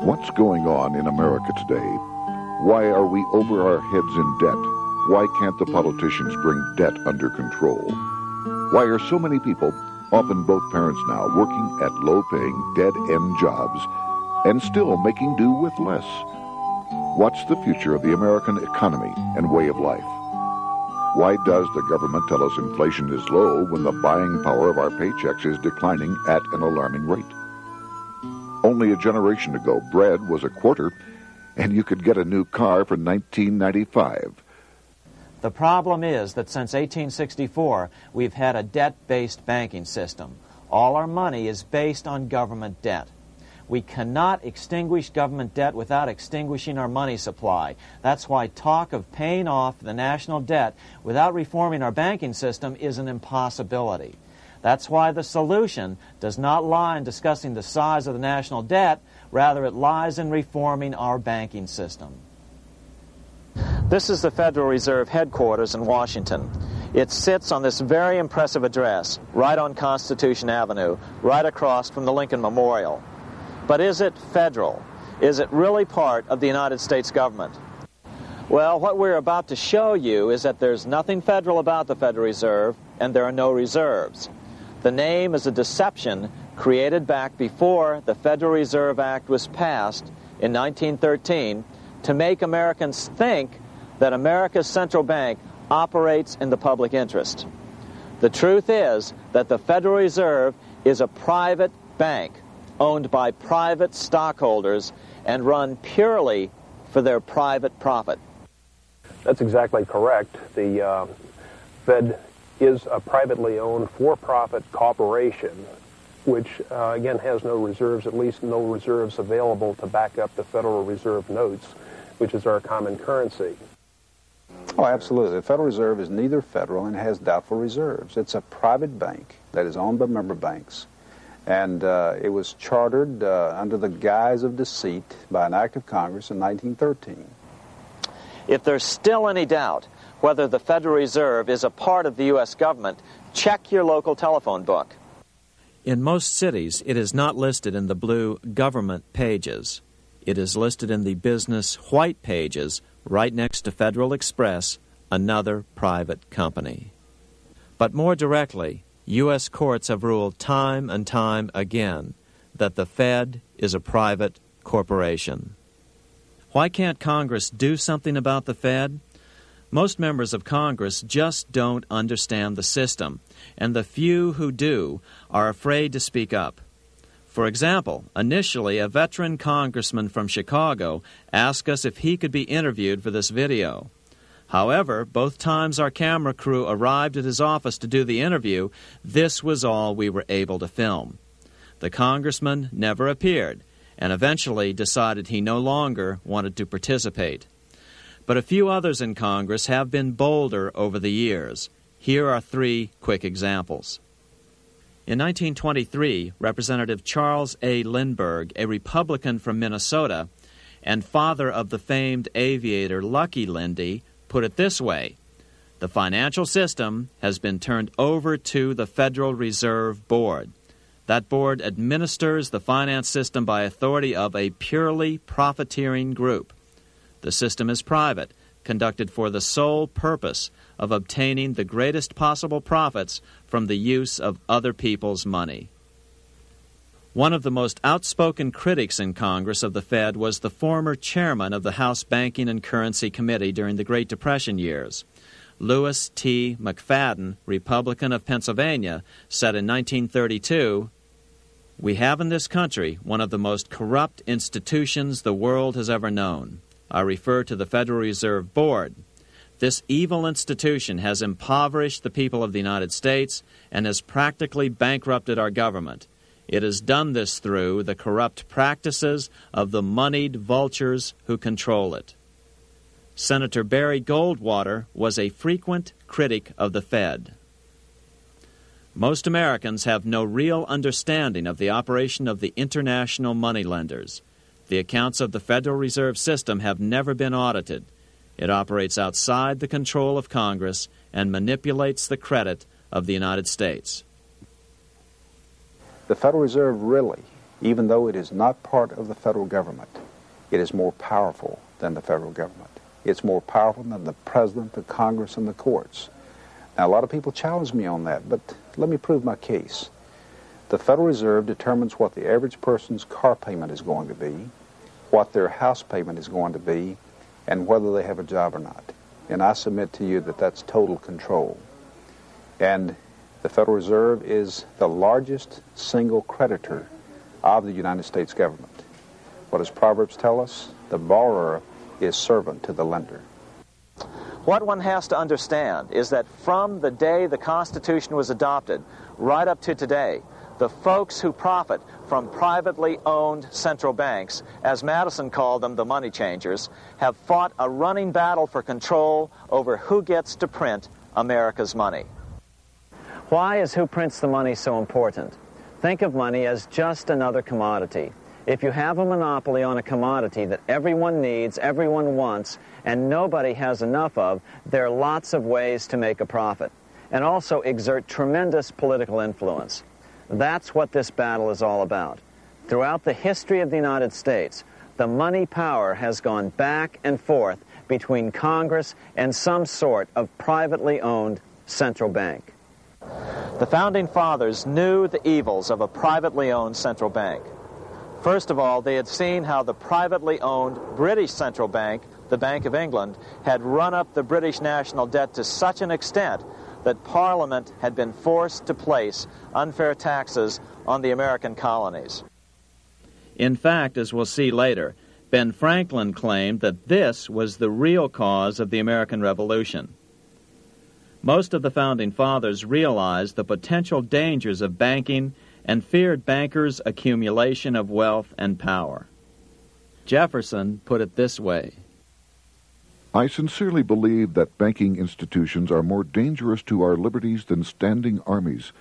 What's going on in America today? Why are we over our heads in debt? Why can't the politicians bring debt under control? Why are so many people, often both parents now, working at low-paying, dead-end jobs and still making do with less? What's the future of the American economy and way of life? Why does the government tell us inflation is low when the buying power of our paychecks is declining at an alarming rate? Only a generation ago, bread was a quarter, and you could get a new car for $19.95. The problem is that since 1864, we've had a debt-based banking system. All our money is based on government debt. We cannot extinguish government debt without extinguishing our money supply. That's why talk of paying off the national debt without reforming our banking system is an impossibility. That's why the solution does not lie in discussing the size of the national debt, rather it lies in reforming our banking system. This is the Federal Reserve headquarters in Washington. It sits on this very impressive address, right on Constitution Avenue, right across from the Lincoln Memorial. But is it federal? Is it really part of the United States government? Well, what we're about to show you is that there's nothing federal about the Federal Reserve, and there are no reserves. The name is a deception created back before the Federal Reserve Act was passed in 1913 to make Americans think that America's central bank operates in the public interest. The truth is that the Federal Reserve is a private bank owned by private stockholders and run purely for their private profit. That's exactly correct. The Fed is a privately owned for-profit corporation, which again has no reserves, at least no reserves available to back up the Federal Reserve notes, which is our common currency. Oh, absolutely. The Federal Reserve is neither federal and has doubtful reserves. It's a private bank that is owned by member banks. And it was chartered under the guise of deceit by an act of Congress in 1913. If there's still any doubt whether the Federal Reserve is a part of the U.S. government, check your local telephone book. In most cities, it is not listed in the blue government pages. It is listed in the business white pages right next to Federal Express, another private company. But more directly, U.S. courts have ruled time and time again that the Fed is a private corporation. Why can't Congress do something about the Fed? Most members of Congress just don't understand the system, and the few who do are afraid to speak up. For example, initially a veteran congressman from Chicago asked us if he could be interviewed for this video. However, both times our camera crew arrived at his office to do the interview, this was all we were able to film. The congressman never appeared, and eventually decided he no longer wanted to participate. But a few others in Congress have been bolder over the years. Here are 3 quick examples. In 1923, Representative Charles A. Lindbergh, a Republican from Minnesota, and father of the famed aviator Lucky Lindy, put it this way: the financial system has been turned over to the Federal Reserve Board. That board administers the finance system by authority of a purely profiteering group. The system is private, conducted for the sole purpose of obtaining the greatest possible profits from the use of other people's money. One of the most outspoken critics in Congress of the Fed was the former chairman of the House Banking and Currency Committee during the Great Depression years. Lewis T. McFadden, Republican of Pennsylvania, said in 1932, "We have in this country one of the most corrupt institutions the world has ever known. I refer to the Federal Reserve Board. This evil institution has impoverished the people of the United States and has practically bankrupted our government. It has done this through the corrupt practices of the moneyed vultures who control it." Senator Barry Goldwater was a frequent critic of the Fed. Most Americans have no real understanding of the operation of the international moneylenders. The accounts of the Federal Reserve System have never been audited. It operates outside the control of Congress and manipulates the credit of the United States. The Federal Reserve really even though it is not part of the federal government, it is more powerful than the federal government. It's more powerful than the president, the Congress, and the courts. Now, a lot of people challenge me on that, but let me prove my case. The Federal Reserve determines what the average person's car payment is going to be, what their house payment is going to be, and whether they have a job or not. And I submit to you that that's total control. And the Federal Reserve is the largest single creditor of the United States government. What does Proverbs tell us? The borrower is servant to the lender. What one has to understand is that from the day the Constitution was adopted right up to today, the folks who profit from privately owned central banks, as Madison called them, the money changers, have fought a running battle for control over who gets to print America's money. Why is who prints the money so important? Think of money as just another commodity. If you have a monopoly on a commodity that everyone needs, everyone wants, and nobody has enough of, there are lots of ways to make a profit, and also exert tremendous political influence. That's what this battle is all about. Throughout the history of the United States, the money power has gone back and forth between Congress and some sort of privately owned central bank. The Founding Fathers knew the evils of a privately owned central bank. First of all, they had seen how the privately owned British central bank, the Bank of England, had run up the British national debt to such an extent that Parliament had been forced to place unfair taxes on the American colonies. In fact, as we'll see later, Ben Franklin claimed that this was the real cause of the American Revolution. Most of the Founding Fathers realized the potential dangers of banking and feared bankers' accumulation of wealth and power. Jefferson put it this way: I sincerely believe that banking institutions are more dangerous to our liberties than standing armies.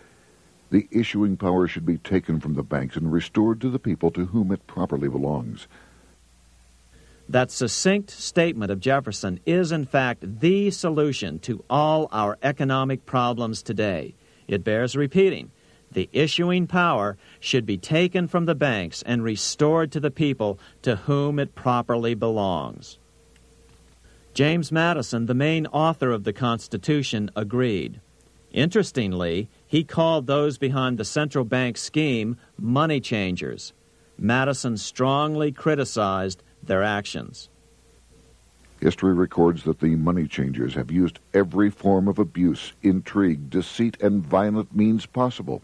The issuing power should be taken from the banks and restored to the people to whom it properly belongs. That succinct statement of Jefferson is, in fact, the solution to all our economic problems today. It bears repeating. The issuing power should be taken from the banks and restored to the people to whom it properly belongs. James Madison, the main author of the Constitution, agreed. Interestingly, he called those behind the central bank scheme money changers. Madison strongly criticized their actions. History records that the money changers have used every form of abuse, intrigue, deceit, and violent means possible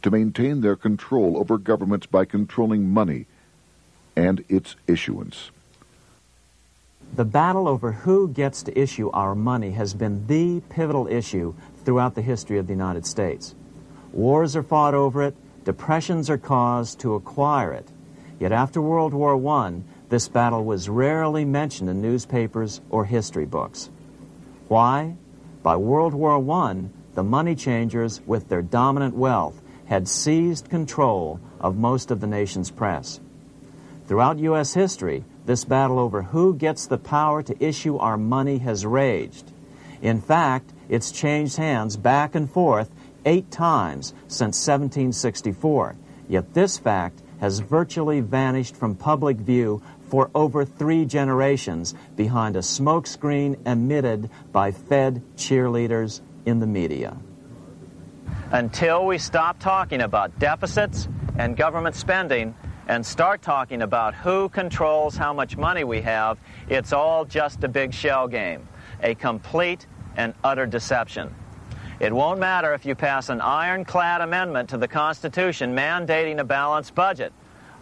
to maintain their control over governments by controlling money and its issuance. The battle over who gets to issue our money has been the pivotal issue throughout the history of the United States. Wars are fought over it, depressions are caused to acquire it. Yet after World War I, this battle was rarely mentioned in newspapers or history books. Why? By World War I, the money changers, with their dominant wealth, had seized control of most of the nation's press. Throughout U.S. history, this battle over who gets the power to issue our money has raged. In fact, it's changed hands back and forth 8 times since 1764, yet this fact has virtually vanished from public view for over 3 generations behind a smokescreen emitted by Fed cheerleaders in the media. Until we stop talking about deficits and government spending and start talking about who controls how much money we have, it's all just a big shell game, a complete and utter deception. It won't matter if you pass an ironclad amendment to the Constitution mandating a balanced budget.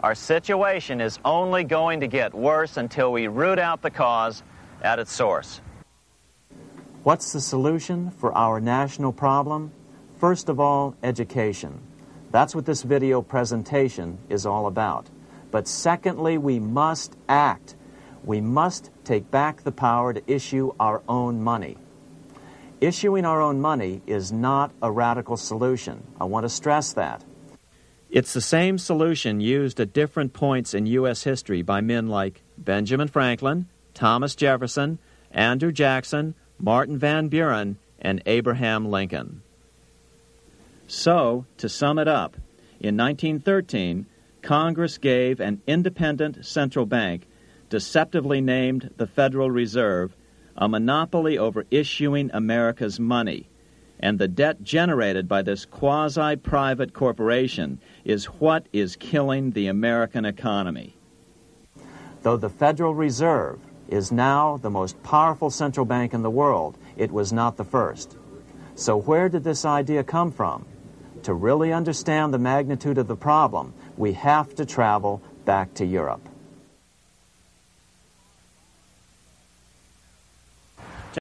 Our situation is only going to get worse until we root out the cause at its source. What's the solution for our national problem? First of all, education. That's what this video presentation is all about. But secondly, we must act. We must take back the power to issue our own money. Issuing our own money is not a radical solution. I want to stress that. It's the same solution used at different points in U.S. history by men like Benjamin Franklin, Thomas Jefferson, Andrew Jackson, Martin Van Buren, and Abraham Lincoln. So, to sum it up, in 1913, Congress gave an independent central bank, deceptively named the Federal Reserve, a monopoly over issuing America's money. And the debt generated by this quasi-private corporation is what is killing the American economy. Though the Federal Reserve is now the most powerful central bank in the world, it was not the first. So where did this idea come from? To really understand the magnitude of the problem, we have to travel back to Europe.